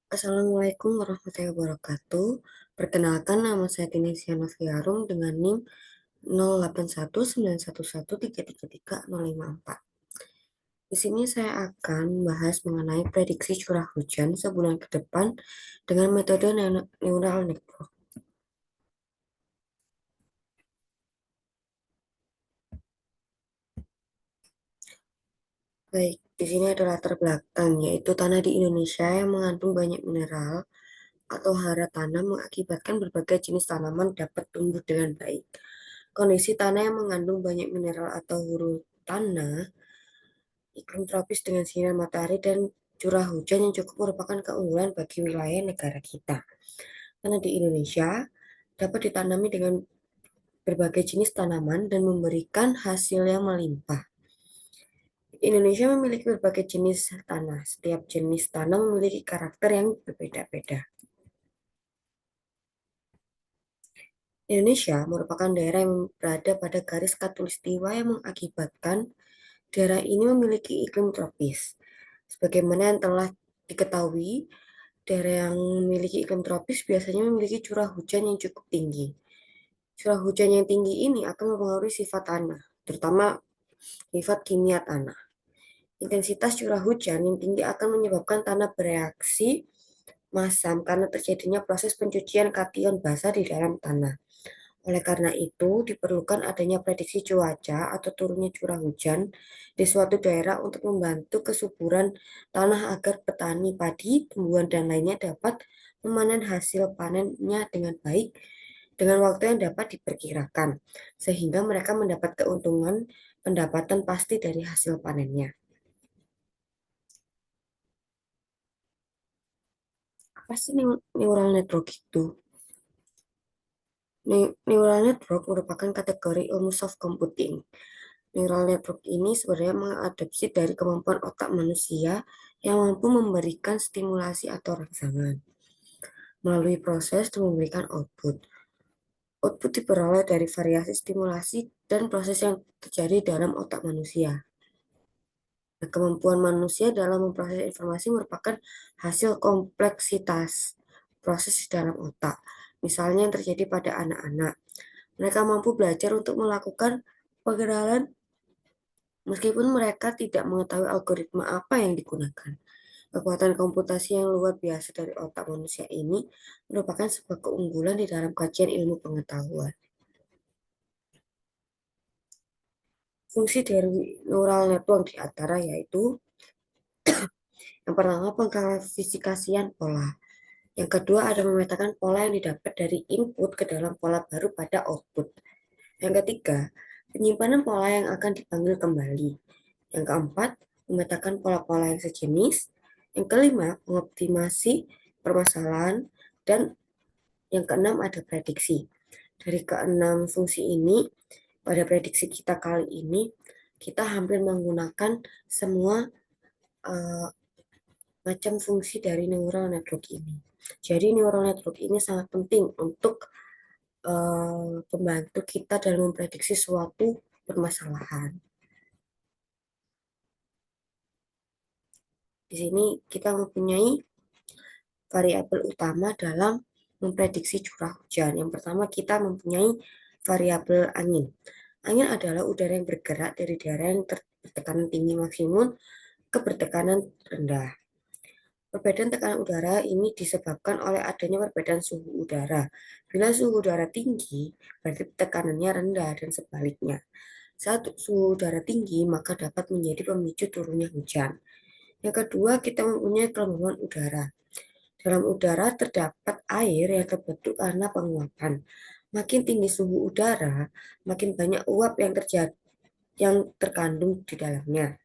Assalamualaikum warahmatullahi wabarakatuh. Perkenalkan, nama saya Tinesia Noviarum dengan NIM 081911333054. Di sini saya akan membahas mengenai prediksi curah hujan sebulan ke depan dengan metode neural network. Baik, di sini ada latar belakang, yaitu tanah di Indonesia yang mengandung banyak mineral atau hara tanam mengakibatkan berbagai jenis tanaman dapat tumbuh dengan baik. Kondisi tanah yang mengandung banyak mineral atau huru tanah, iklim tropis dengan sinar matahari dan curah hujan yang cukup merupakan keunggulan bagi wilayah negara kita. Karena di Indonesia dapat ditanami dengan berbagai jenis tanaman dan memberikan hasil yang melimpah. Indonesia memiliki berbagai jenis tanah. Setiap jenis tanah memiliki karakter yang berbeda-beda. Indonesia merupakan daerah yang berada pada garis khatulistiwa yang mengakibatkan daerah ini memiliki iklim tropis. Sebagaimana yang telah diketahui, daerah yang memiliki iklim tropis biasanya memiliki curah hujan yang cukup tinggi. Curah hujan yang tinggi ini akan mempengaruhi sifat tanah, terutama sifat kimia tanah. Intensitas curah hujan yang tinggi akan menyebabkan tanah bereaksi masam karena terjadinya proses pencucian kation basa di dalam tanah. Oleh karena itu, diperlukan adanya prediksi cuaca atau turunnya curah hujan di suatu daerah untuk membantu kesuburan tanah agar petani padi, tumbuhan, dan lainnya dapat memanen hasil panennya dengan baik dengan waktu yang dapat diperkirakan, sehingga mereka mendapat keuntungan pendapatan pasti dari hasil panennya. Apa sih neural network itu? Neural network merupakan kategori ilmu soft computing. Neural network ini sebenarnya mengadopsi dari kemampuan otak manusia yang mampu memberikan stimulasi atau rangsangan melalui proses dan memberikan output. Output diperoleh dari variasi stimulasi dan proses yang terjadi dalam otak manusia. Nah, kemampuan manusia dalam memproses informasi merupakan hasil kompleksitas proses di dalam otak. Misalnya yang terjadi pada anak-anak. Mereka mampu belajar untuk melakukan pengenalan meskipun mereka tidak mengetahui algoritma apa yang digunakan. Kekuatan komputasi yang luar biasa dari otak manusia ini merupakan sebuah keunggulan di dalam kajian ilmu pengetahuan. Fungsi dari neural network di antara yaitu yang pertama pengklasifikasian pola. Yang kedua ada memetakan pola yang didapat dari input ke dalam pola baru pada output. Yang ketiga, penyimpanan pola yang akan dipanggil kembali. Yang keempat, memetakan pola-pola yang sejenis. Yang kelima, mengoptimasi permasalahan. Dan yang keenam ada prediksi. Dari keenam fungsi ini, pada prediksi kita kali ini, kita hampir menggunakan semua uh, macam fungsi dari neural network ini. Jadi neural network ini sangat penting untuk membantu kita dalam memprediksi suatu permasalahan. Di sini kita mempunyai variabel utama dalam memprediksi curah hujan. Yang pertama kita mempunyai variabel angin. Angin adalah udara yang bergerak dari daerah yang bertekanan tinggi maksimum ke bertekanan rendah. Perbedaan tekanan udara ini disebabkan oleh adanya perbedaan suhu udara. Bila suhu udara tinggi, berarti tekanannya rendah dan sebaliknya. Saat suhu udara tinggi, maka dapat menjadi pemicu turunnya hujan. Yang kedua, kita mempunyai kelembaban udara. Dalam udara terdapat air yang terbentuk karena penguapan. Makin tinggi suhu udara, makin banyak uap yang terkandung di dalamnya.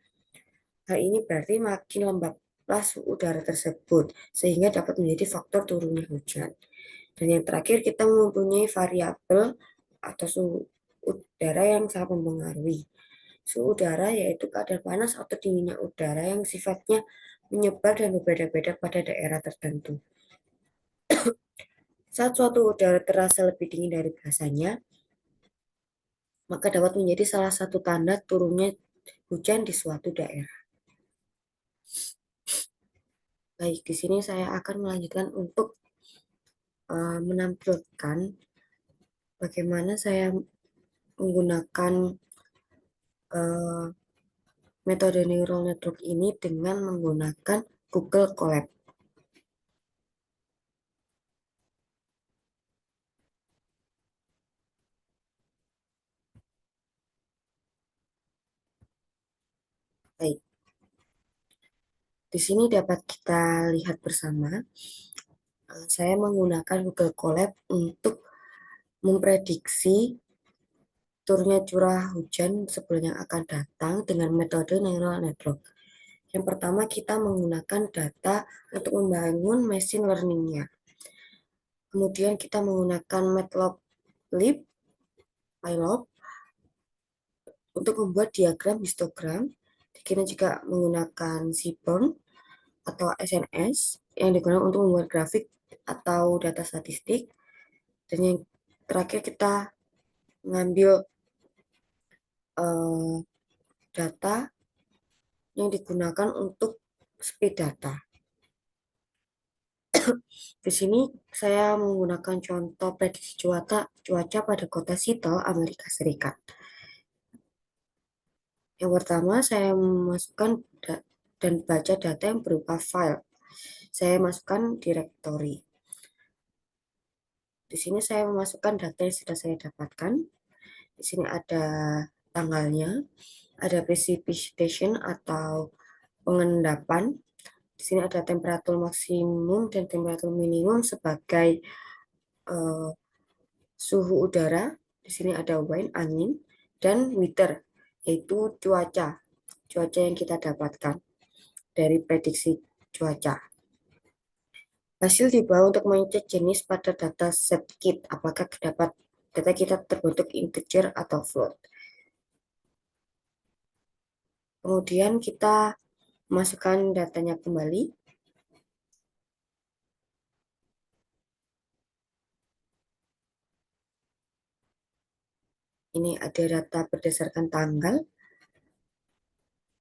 Hal ini berarti makin lembablah suhu udara tersebut, sehingga dapat menjadi faktor turunnya hujan. Dan yang terakhir, kita mempunyai variabel atau suhu udara yang sangat mempengaruhi. Suhu udara yaitu keadaan panas atau dinginnya udara yang sifatnya menyebar dan berbeda-beda pada daerah tertentu. Saat suatu udara terasa lebih dingin dari biasanya, maka dapat menjadi salah satu tanda turunnya hujan di suatu daerah. Baik, di sini saya akan melanjutkan untuk menampilkan bagaimana saya menggunakan eh, metode neural network ini dengan menggunakan Google Colab. Baik, di sini dapat kita lihat bersama, saya menggunakan Google Colab untuk memprediksi turunnya curah hujan sebulan yang akan datang dengan metode neural network. Yang pertama, kita menggunakan data untuk membangun machine learning-nya. Kemudian kita menggunakan Matplotlib, PyLab, untuk membuat diagram histogram. Kita juga menggunakan Seaborn atau SNS yang digunakan untuk membuat grafik atau data statistik. Dan yang terakhir kita mengambil data yang digunakan untuk speed data. Di sini saya menggunakan contoh prediksi cuaca pada kota Seattle, Amerika Serikat. Yang pertama, saya memasukkan dan baca data yang berupa file. Saya masukkan directory. Di sini saya memasukkan data yang sudah saya dapatkan. Di sini ada tanggalnya, ada precipitation atau pengendapan. Di sini ada temperatur maksimum dan temperatur minimum sebagai uh, suhu udara. Di sini ada wind, angin, dan weather, yaitu cuaca yang kita dapatkan dari prediksi cuaca. Hasil dibawa untuk mengecek jenis pada data set kit, apakah dapat data kita terbentuk integer atau float. Kemudian kita masukkan datanya kembali. Ini ada data berdasarkan tanggal.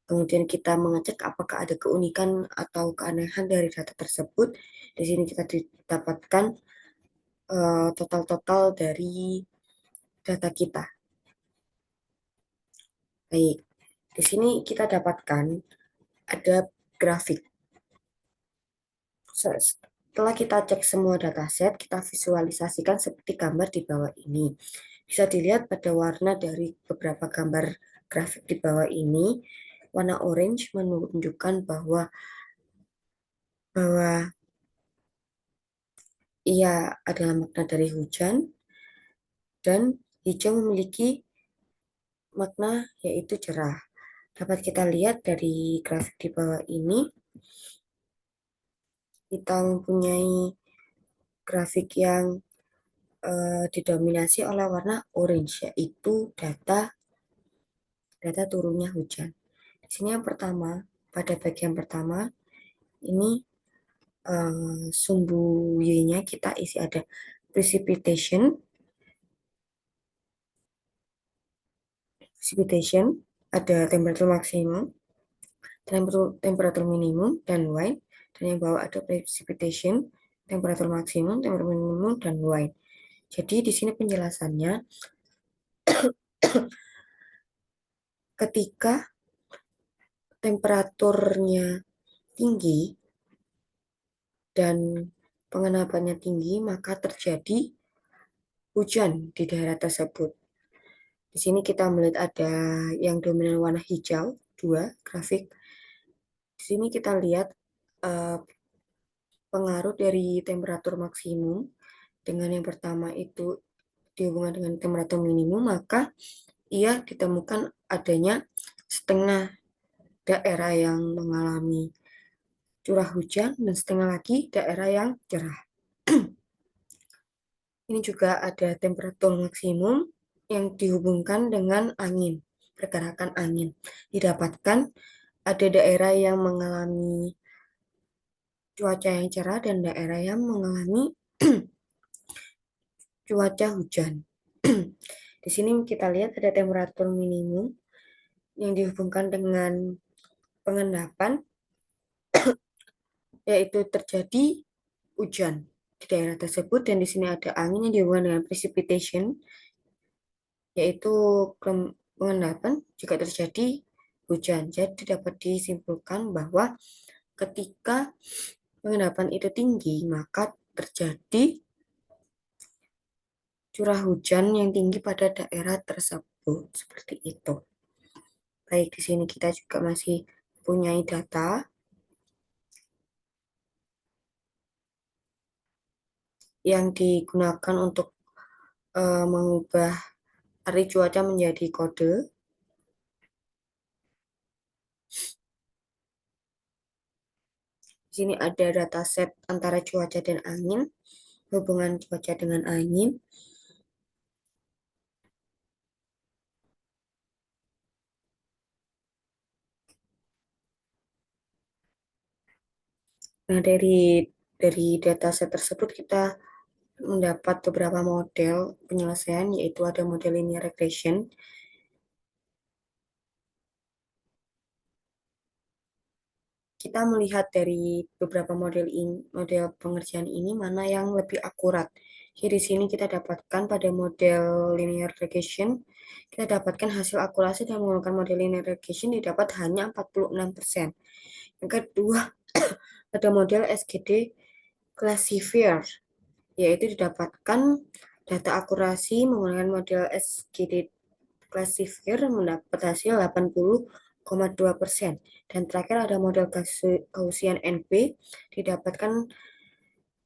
Kemudian kita mengecek apakah ada keunikan atau keanehan dari data tersebut. Di sini kita didapatkan total-total dari data kita. Baik, di sini kita dapatkan ada grafik. Setelah kita cek semua dataset, kita visualisasikan seperti gambar di bawah ini. Bisa dilihat pada warna dari beberapa gambar grafik di bawah ini, warna orange menunjukkan bahwa ia adalah makna dari hujan, dan hijau memiliki makna yaitu cerah. Dapat kita lihat dari grafik di bawah ini, kita mempunyai grafik yang didominasi oleh warna orange, yaitu data turunnya hujan. Di sini yang pertama, pada bagian pertama, ini sumbu Y-nya kita isi ada precipitation, ada temperatur maksimum, temperatur minimum, dan wind. Dan yang bawah ada precipitation, temperatur maksimum, temperatur minimum, dan wind. Jadi di sini penjelasannya, ketika temperaturnya tinggi dan pengenapannya tinggi, maka terjadi hujan di daerah tersebut. Di sini kita melihat ada yang dominan warna hijau, 2 grafik. Di sini kita lihat pengaruh dari temperatur maksimum dengan yang pertama itu dihubungkan dengan temperatur minimum, maka ia ditemukan adanya setengah daerah yang mengalami curah hujan dan setengah lagi daerah yang cerah. Ini juga ada temperatur maksimum yang dihubungkan dengan angin, pergerakan angin. Didapatkan ada daerah yang mengalami cuaca yang cerah dan daerah yang mengalami cuaca hujan. Di sini kita lihat ada temperatur minimum yang dihubungkan dengan pengendapan yaitu terjadi hujan di daerah tersebut, dan di sini ada angin yang dihubungkan dengan precipitation, yaitu pengendapan jika terjadi hujan. Jadi dapat disimpulkan bahwa ketika pengendapan itu tinggi, maka terjadi curah hujan yang tinggi pada daerah tersebut. Seperti itu. Baik, di sini kita juga masih punya data yang digunakan untuk mengubah arti cuaca menjadi kode. Di sini ada dataset antara cuaca dan angin, hubungan cuaca dengan angin. Nah, dari dataset tersebut kita mendapat beberapa model penyelesaian, yaitu ada model linear regression. Kita melihat dari beberapa model pengerjaan ini mana yang lebih akurat. Jadi di sini kita dapatkan pada model linear regression, kita dapatkan hasil akurasi dan menggunakan model linear regression didapat hanya 46%. Yang kedua, pada model SGD classifier, yaitu didapatkan data akurasi menggunakan model SGD classifier mendapat hasil 80,2%. Dan terakhir ada model Gaussian NP, didapatkan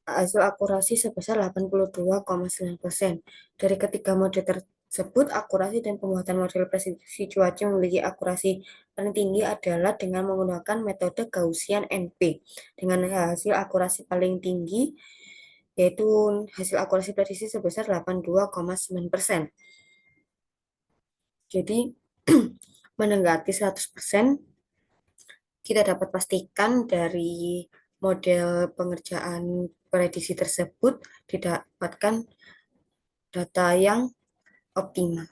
hasil akurasi sebesar 82,9%. Dari ketiga model tersebut, akurasi dan pembuatan model prediksi cuaca memiliki akurasi paling tinggi adalah dengan menggunakan metode Gaussian NP dengan hasil akurasi paling tinggi, yaitu hasil akurasi prediksi sebesar 82,9%. Jadi menenggati 100%, kita dapat pastikan dari model pengerjaan prediksi tersebut didapatkan data yang optimal.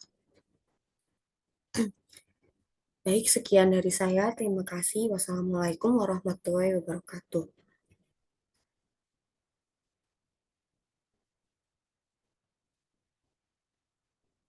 Baik, sekian dari saya. Terima kasih. Wassalamualaikum warahmatullahi wabarakatuh.